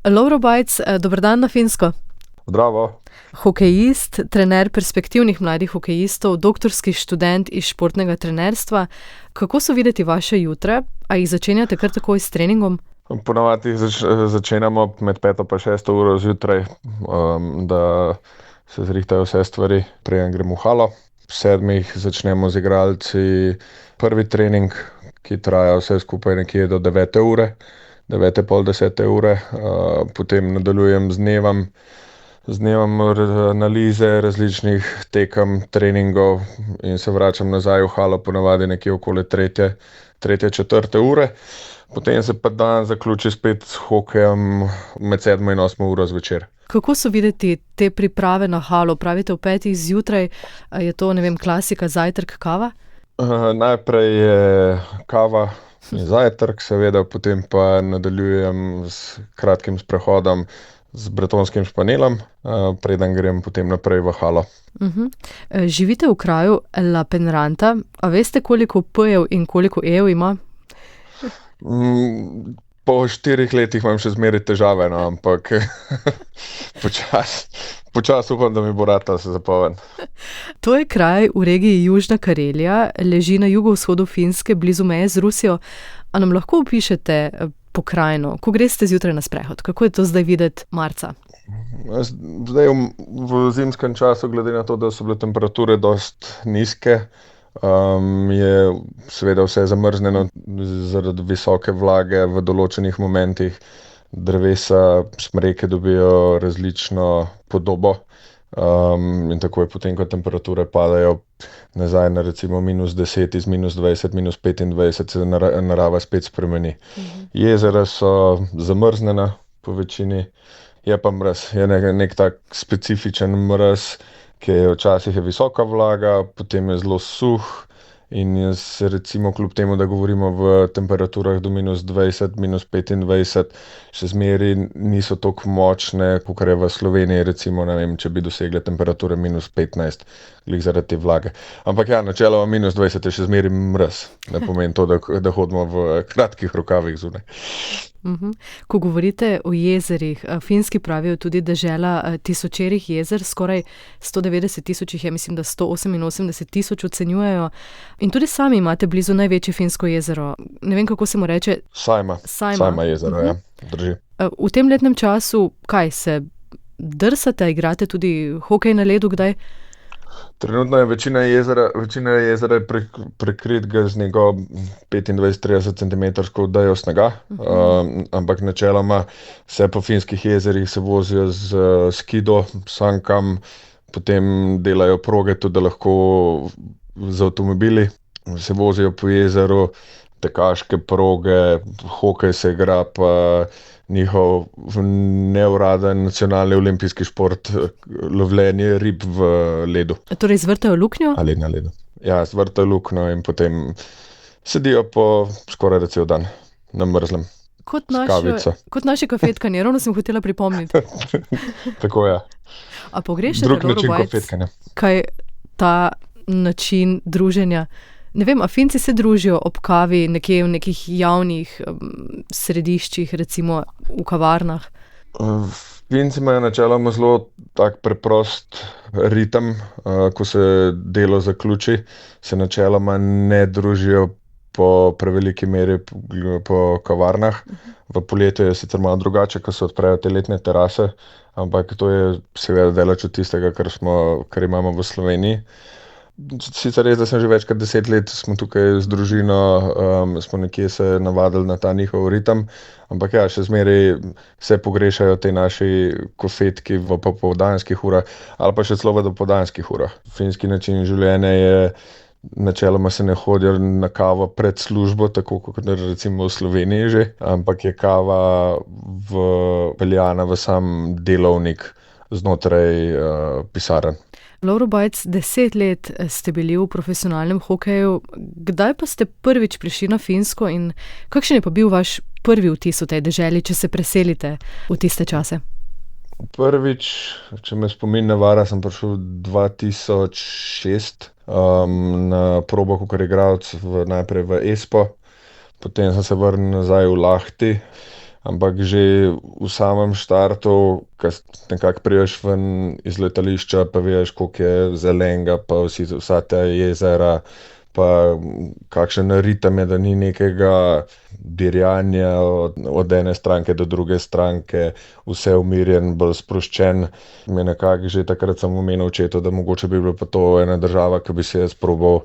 Lovro Bajc, dober dan na Finsko. Zdravo. Hokejist, trener perspektivnih mladih hokejistov, doktorski študent iz športnega trenerstva. Kako so videti vaše jutra? A jih začenjate kar takoj s treningom? Ponavadi začenjamo med 5 pa 6 uro zjutraj, da se zrihtajo vse stvari, preden gremo v halo. V 7 začnemo z igralci prvi trening, ki traja vse skupaj nekje do 9 ure, 9, pol 10 ure. Potem nadaljujem z dnevom analize različnih tekem, treningov in se vračam nazaj v halo ponavadi nekje okoli 3, 4 ure. Potem se pa dan zaključi spet s hokejem med 7 in 8 uro zvečer. Kako so videti te priprave na halo? Pravite v 5 zjutraj, je to, klasika, zajtrk, kava? Najprej je kava in zajtrk, seveda, potem pa nadaljujem s kratkim sprehodom z bretonskim španelom, preden grem potem naprej v halo. Živite v kraju La Penranta, a veste, koliko p-jev in koliko e-jev ima? Po 4 letih imam še zmeraj težave, ampak počasi upam, da mi bo ratalo se zapolniti. To je kraj v regiji Južna Karelija, leži na jugovzhodu Finske, blizu meje z Rusijo. A nam lahko opišete pokrajino, ko greste zjutraj na sprehod? Kako je to zdaj videti marca? Zdaj v zimskem času, glede na to, da so bile temperature dost nizke, je seveda vse zamrznjeno zaradi visoke vlage v določenih momentih. Drevesa, smreke dobijo različno podobo, in tako je potem, ko temperature padajo nazaj na recimo -10, iz -20, -25, se narava spet spremeni. Jezera so zamrznjena po večini, je pa mraz, je nek tak specifičen mraz, ki je včasih visoka vlaga, potem je zelo suh in jaz recimo kljub temu, da govorimo v temperaturah do -20, -25, še zmeraj niso tako močne, kakor je v Sloveniji recimo, ne vem, če bi dosegle temperature -15, glih zaradi te vlage. Ampak ja, načeloma -20 je še zmeraj mraz, ne pomeni to, da hodimo v kratkih rokavih zunaj. Ko govorite o jezerih, Finski pravijo tudi dežela tisočerih jezer, skoraj 190 tisoč jih je, mislim, da 188 tisoč ocenjujejo. In tudi sami imate blizu največje finsko jezero. Ne vem, kako se mu reče. Sajma jezero, ja, drži. V tem letnem času, kaj se drsate, igrate tudi hokej na ledu kdaj? Trenutno je večina jezera je prekritega z neko 25-30 centimetrsko odejo snega, ampak načeloma vse po finskih jezerih se vozijo z skido, sankam, potem delajo proge tudi, da lahko z avtomobili se vozijo po jezeru, tekaške proge, hokej se igra, pa njihov neuraden nacionalni olimpijski šport, lovljenje rib v ledu. Torej zvrtajo luknjo? Ali na ledu. Ja, zvrtajo luknjo in potem sedijo po skoraj cel dan na mrzlem. Kot naše kafetkanje, ravno sem hotela pripomniti. Tako je. A pogrešate, drug način Lovro Bajc, kafetkanja. kaj ta način druženja? Ne vem, a Finci se družijo ob kavi nekje v nekih javnih središčih, recimo v kavarnah? Finci imajo načeloma zelo tak preprost ritem, ko se delo zaključi, se načeloma ne družijo po preveliki meri po kavarnah. V poletju je sicer malo drugače, ko se odprejo te letne terase, ampak to je seveda daleč od tistega, kar imamo v Sloveniji. Sicer res, da sem že več kot 10 let, smo tukaj z družino, smo nekje se navadili na ta njihov ritem, ampak ja, še zmeraj se pogrešajo te naši kofetki v popoldanskih urah ali pa še celo v dopoldanskih urah. Finski način življenja je, načeloma se ne hodijo na kavo pred službo, tako kot recimo v Sloveniji že, ampak je kava peljana v sam delovnik znotraj pisarn. Lovro Bajc, 10 let ste bili v profesionalnem hokeju. Kdaj pa ste prvič prišli na Finsko in kakšen je pa bil vaš prvi vtis v tej deželi, če se preselite v tiste čase? Prvič, če me spomin ne vara, sem prišel 2006 na probo kakor igralec najprej v Espoo, potem sem se vrnil nazaj v Lahti, ampak že v samem štartu, ko nekako priješ ven iz letališča, pa veš, koliko je zelenega, pa vsa ta jezera, pa kakšen ritem je, da ni nekega dirjanja od ene stranke do druge stranke, vse umirjen, bolj sproščen. Me nekako že takrat sem omenil očetu, da mogoče bi bila pa to ena država, ki bi se jaz probal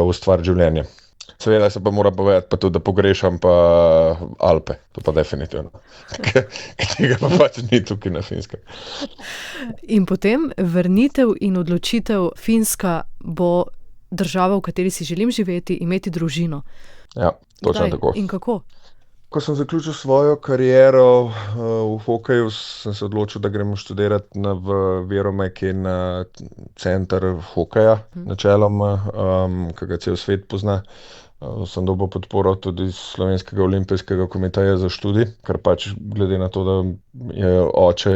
ustvariti življenje. Seveda se pa mora povedati pa tudi, da pogrešam pa Alpe, to pa definitivno. Tega pa pač ni tukaj na Finskem. In potem vrnitev in odločitev, Finska bo država, v kateri si želim živeti, imeti družino. Ja, točno tako. In kako? Ko sem zaključil svojo kariero v hokeju, sem se odločil, da grem študirati v Viromeki na center hokeja, načeloma, ki ga cel svet pozna. Sem dobil podporo tudi iz Slovenskega olimpijskega komiteja za študij, ker pač glede na to, da je oče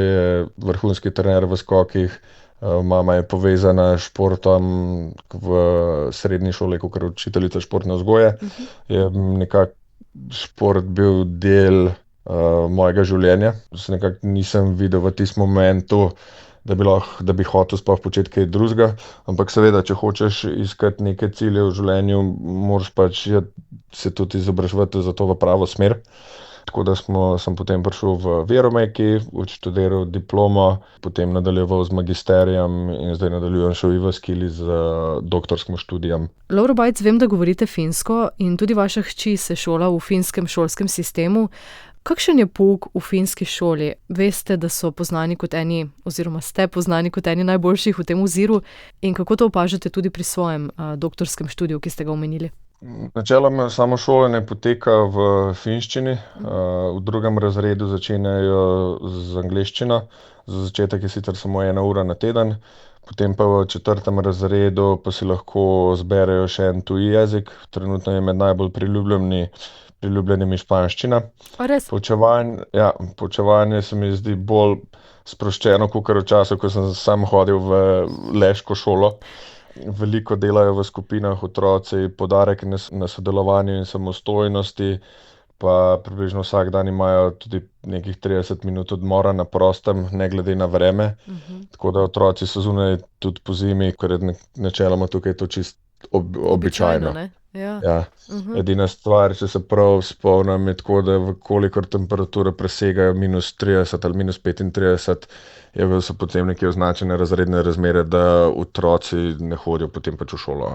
vrhunski trener v skokih, mama je povezana s športom v srednji šoli, kot učiteljica športne vzgoje, je nekako šport bil del mojega življenja. Nekako nisem videl v tistem momentu, da bi hotel sploh početi kaj drugega, ampak seveda, če hočeš iskati neke cilje v življenju, moraš pač se tudi izobraževati za to v pravo smer. Tako da sem potem prišel v Viromeki, odštudiral diplomo, potem nadaljeval z magisterijem in zdaj nadaljujem še v Jyväskyli z doktorskim študijem. Lovro Bajc, vem, da govorite finsko in tudi vaša hči se šola v finskem šolskem sistemu. Kakšen je pouk v finski šoli? Veste, da so poznani kot eni, oziroma ste poznani kot eni najboljših v tem oziru, in kako to opažate tudi pri svojem doktorskem študiju, ki ste ga omenili? Načeloma samo šolanje poteka v finščini, v drugem razredu začenjajo z angleščino, za začetek je sicer samo 1 ura na teden, potem pa v 4. razredu pa si lahko zberejo še en tuji jezik, trenutno je med najbolj priljubljenimi španščina. A res? Poučevanje se mi zdi bolj sproščeno, kakor v času, ko sem sam hodil v leško šolo. Veliko delajo v skupinah otroci, poudarek na sodelovanju in samostojnosti, pa približno vsak dan imajo tudi nekih 30 minut odmora na prostem, ne glede na vreme. Tako da otroci so zunaj tudi po zimi, ker je načeloma tukaj to čisto običajno. Ja. Edina stvar, če se prav spomnim, je tako, da kolikor temperature presegajo -30 ali -35, so potem neke označene razredne razmere, da otroci ne hodijo potem pač v šolo.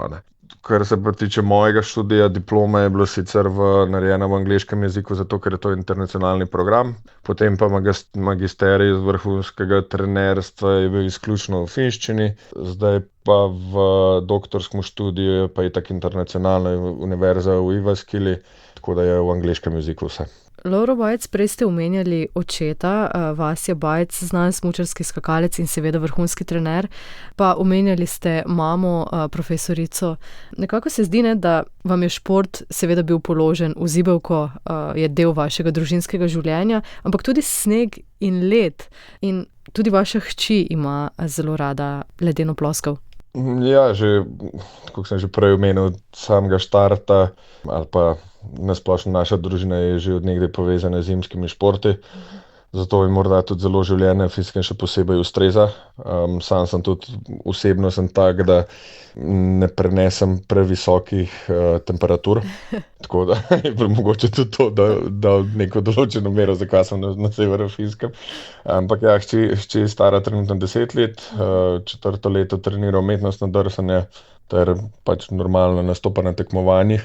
Kar se pa tiče mojega študija, diploma je bila sicer narejena v angleškem jeziku, zato ker je to internacionalni program, potem pa magisterij iz vrhunskega trenerstva je bil izključno v finščini, zdaj pa v doktorskem študiju pa je tako internacionalna univerza v Jyväskyli, tako da je v angleškem jeziku vse. Lovro Bajc, prej ste omenjali očeta, Vasja Bajc, znan smučarski skakalec in seveda vrhunski trener, pa omenjali ste mamo, profesorico. Nekako se zdi, da vam je šport seveda bil položen v zibelko, je del vašega družinskega življenja, ampak tudi sneg in led. In tudi vaša hči ima zelo rada ledeno ploskev. Ja, kot sem že prej omenil, od samega štarta ali pa na splošno naša družina je že od nekdaj povezana z zimskimi športi, zato mi morda tudi zelo življenje Finskem še posebej ustreza. Sam sem tudi osebno tak, da ne prenesem previsokih temperatur, tako da je bilo mogoče tudi to, da neko določeno mero, zakaj sem na severu Finskem. Ampak ja, hči je stara trenutno 10 let, 4. leto trenira umetnostno drsanje ter pač normalno nastopa na tekmovanjih.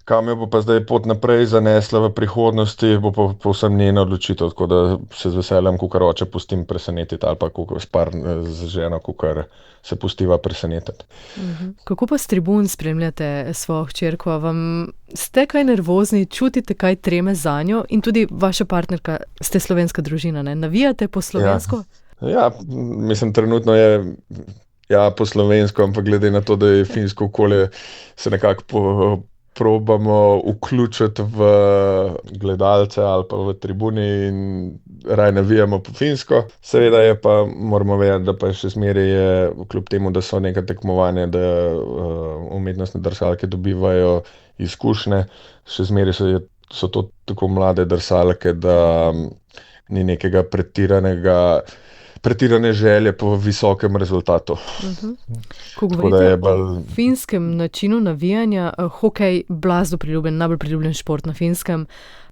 Kam jo bo pa zdaj pot naprej zanesla v prihodnosti, bo pa povsem njena odločitev, tako da se z veseljem, kakor oče, pustim presenetiti ali pa z ženo, kakor se pustiva presenetiti. Kako pa s tribun spremljate svojo hčerko? Ste kaj nervozni, čutite kaj treme zanjo in tudi vaša partnerka, ste slovenska družina, ne? Navijate po slovensko? Ja, mislim, trenutno je po slovensko, ampak glede na to, da je finsko okolje, se nekako probamo vključiti v gledalce ali pa v tribuni in raj navijamo po finsko. Seveda je pa, moramo vedeti, da pa še zmeraj je, kljub temu, da so neka tekmovanja, da umetnostne drsalke dobivajo izkušnje, še zmeraj so to tako mlade drsalke, da ni nekega pretirane želje po visokem rezultatu. Ko Tako da je govorite o finskem načinu navijanja, hokej blazno priljubljen, najbolj priljubljen šport na Finskem.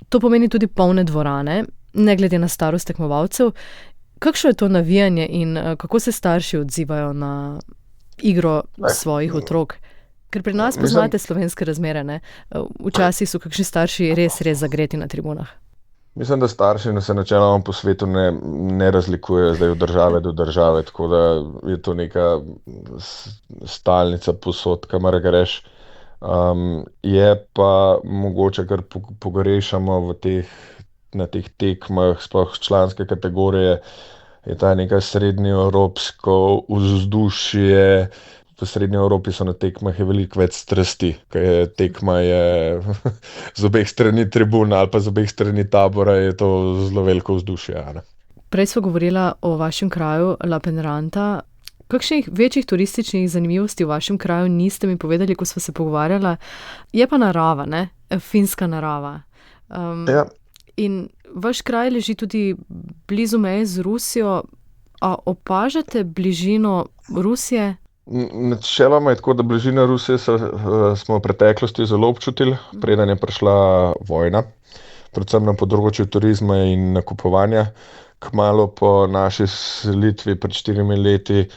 To pomeni tudi polne dvorane, ne glede na starost tekmovalcev. Kakšno je to navijanje in kako se starši odzivajo na igro svojih otrok? Ker pri nas poznate slovenske razmere, ne? Včasih so kakšni starši res zagreti na tribunah. Mislim, da starši se načeloma po svetu ne razlikujejo zdaj od države do države, tako da je to neka stalnica povsod, kamor greš. Je pa mogoče, kar pogrešamo na teh tekmah, sploh članske kategorije, je ta neka srednjeevropsko vzdušje. V Srednji Evropi so na tekmah veliko več strasti, ker tekma je z obeh strani tribun ali pa z obeh strani tabora, je to zelo veliko vzdušje. Prej smo govorila o vašem kraju, Lappeenranta. Kakšnih večjih turističnih zanimivosti v vašem kraju niste mi povedali, ko smo se pogovarjala? Je pa narava, ne? Finska narava. Ja. In vaš kraj leži tudi blizu meje z Rusijo. A opažate bližino Rusije? Načeloma je tako, da bližina Rusije smo v preteklosti zelo občutili, preden je prišla vojna, predvsem na področju turizma in nakupovanja. Kmalu po naši selitvi pred 4 leti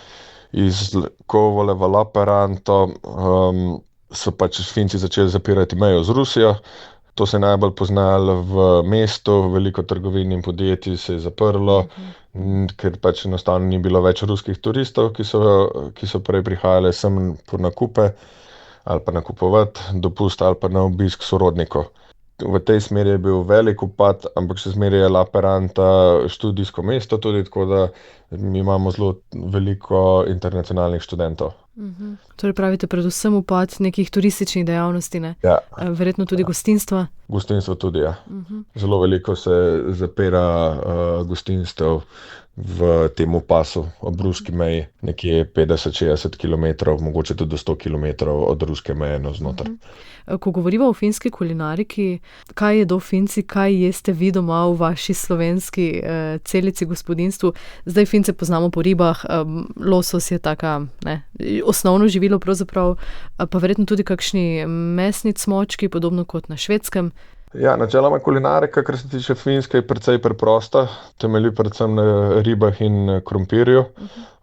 iz Kovole v Lapperanto so pač Finci začeli zapirati mejo z Rusijo. To se je najbolj poznalo v mestu, veliko trgovin in podjetij se je zaprlo, ker pač enostavno ni bilo več ruskih turistov, ki so prej prihajali sem po nakupe ali pa nakupovati dopust ali pa na obisk sorodnikov. V tej smeri je bil velik upad, ampak še zmeraj je Lapperanta študijsko mesto tudi, tako da mi imamo zelo veliko internacionalnih študentov. Torej pravite predvsem upad nekih turističnih dejavnosti, ne? Ja. Verjetno tudi gostinstva? Gostinstvo tudi, ja. Zelo veliko se zapira gostinstev v tem pasu ob ruski meji, nekje 50-60 km, mogoče tudi do 100 km od ruske meje navznoter. Ko govorimo o finski kulinariki, kaj jedo Finci, kaj jeste vi doma v vaši slovenski celici gospodinjstvu? Zdaj Fince poznamo po ribah, losos je taka, ne, osnovno živilo pravzaprav, pa verjetno tudi kakšni mesni cmočki, podobno kot na Švedskem. Ja, načeloma kulinarika, kar se tiče Finske, je precej preprosta, temelji predvsem na ribah in krompirju.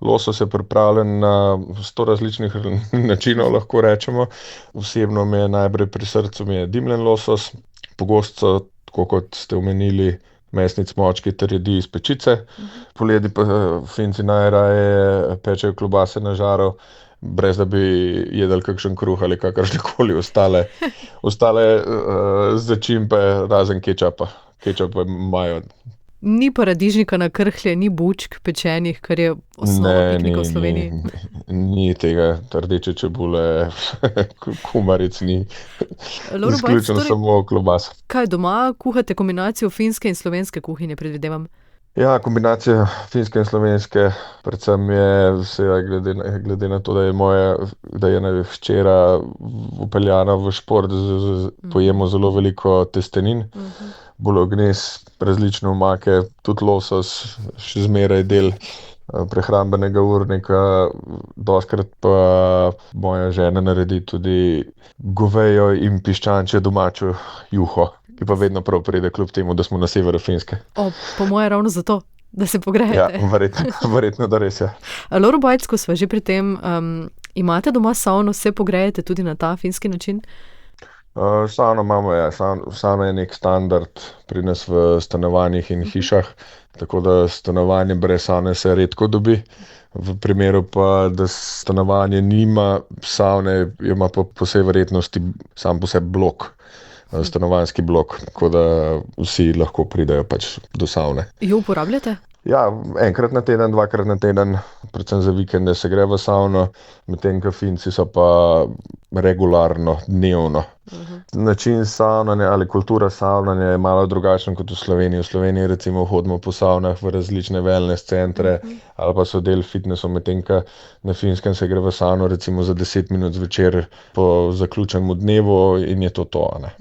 Losos je pripravljen na 100 različnih načinov, lahko rečemo. Osebno mi je najbolj pri srcu dimljen losos, pogosto, tako kot ste omenili, mesni cmočki ter jedi iz pečice. Poleti pa Finci najraje pečejo klobase na žaru, brez da bi jedli kakšen kruh ali kakršnekoli ostale začimbe, razen kečapa. Kečap imajo. Ni paradižnika na krhlje, ni bučk pečenih, kar je osnova piknika v Sloveniji. Ni tega, rdeče čebule, kumaric ni. Izključno samo klobas. Kaj doma kuhate kombinacijo finske in slovenske kuhinje, predvidevam? Ja, kombinacija finske in slovenske, predvsem je glede na to, da je hčera vpeljana v šport, pojemo zelo veliko testenin, bolognese, različne omake, tudi losos, še zmeraj del prehrambenega urnika, dostikrat pa moja žena naredi tudi govejo in piščančje domačo juho, ki pa vedno prav pride, kljub temu, da smo na severu Finske. Po moje ravno zato, da se pogrejete. Ja, verjetno, da res je. Loro Bajc, ko sva že pri tem, imate doma savno, se pogrejete tudi na ta finski način? Savno imamo, ja. Savno je nek standard pri nas v stanovanjih in hišah, tako da stanovanje brez savne se redko dobi. V primeru pa, da stanovanje nima savne, ima pa po vsej verjetnosti sam po sebi blok, stanovanjski blok, tako da vsi lahko pridejo pač do savne. Jo uporabljate? Ja, enkrat na teden, dvakrat na teden, predvsem za vikende se gre v savno, medtem ko Finci so pa regularno, dnevno Način savnanja ali kultura savnanja je malo drugačen kot v Sloveniji. V Sloveniji recimo hodimo po savnah v različne wellness centre ali pa so del fitnessov, medtem ko na Finskem se gre v savno recimo za 10 minut zvečer po zaključenem dnevu in je to, a ne.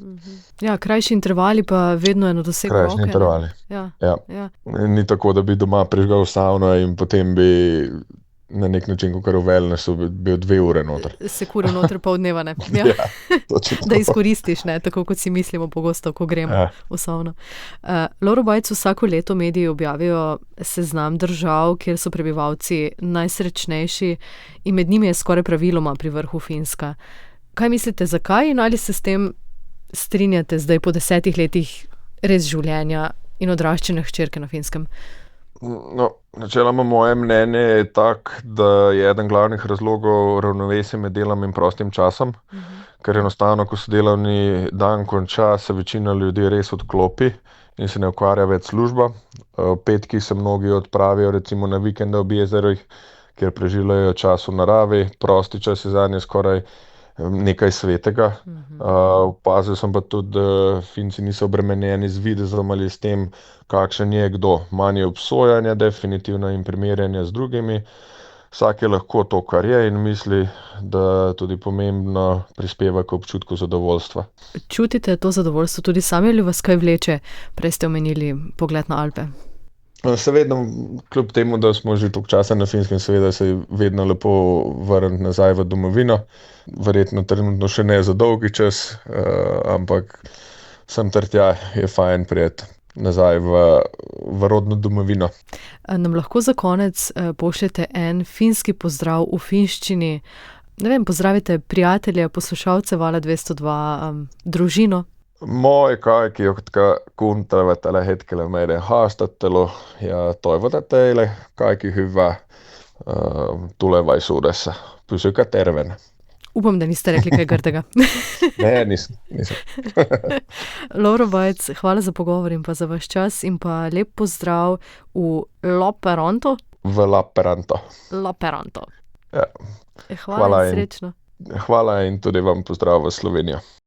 Ja, krajši intervali pa vedno eno dosego roke. Krajši intervali. Ja. Ni tako, da bi doma prižgal savno in potem bi na nek način, kot v wellnessu, bil 2 ure noter. Se kure noter pol dneva, ne? Ja. Točno to. Da izkoristiš, ne? Tako kot si mislimo pogosto, ko gremo v savno. Lovro Bajc, vsako leto mediji objavijo seznam držav, kjer so prebivalci najsrečnejši in med njimi je skoraj praviloma pri vrhu Finska. Kaj mislite, zakaj in ali se s tem strinjate zdaj po 10 letih res življenja in odraščanja hčerke na Finskem? No, načeloma moje mnenje je tak, da je eden glavnih razlogov ravnovesje med delom in prostim časom, ker enostavno, ko se delovni dan konča, se večina ljudi res odklopi in se ne ukvarja več s službo. Petki se mnogi odpravijo recimo na vikende ob jezerih, kjer preživljajo čas v naravi, prosti čas je zanje skoraj nekaj svetega. Opazil sem pa tudi, da Finci niso obremenjeni z videzom ali s tem, kakšen je kdo. Manj je obsojanja definitivno in primerjanja z drugimi. Vsak je lahko to, kar je in misli, da tudi pomembno prispeva k občutku zadovoljstva. Čutite to zadovoljstvo tudi sami ali vas kaj vleče? Prej ste omenili pogled na Alpe. Seveda, kljub temu, da smo že toliko časa na Finskem, seveda se je vedno lepo vrniti nazaj v domovino. Verjetno trenutno še ne za dolgi čas, ampak sem ter tja je fajn prijeti nazaj v rodno domovino. Nam lahko za konec pošljete en finski pozdrav v finščini? Ne vem, pozdravite prijatelje, poslušalce Vala 202, družino. Moi kaikki, jotka kuuntelevat tällä hetkellä meidän haastattelua ja toivotan teille kaikki hyvää tulevaisuudessa. Pysykää terveenä. Upam, da niste rekli kaj grdega. Ne, nisem. Lovro Bajc, hvala za pogovor in pa za vaš čas in pa lep pozdrav v Lappeenranto. V Lappeenranto. Lappeenranto. Ja. Hvala in srečno. Hvala in tudi vam pozdrav v Slovenijo.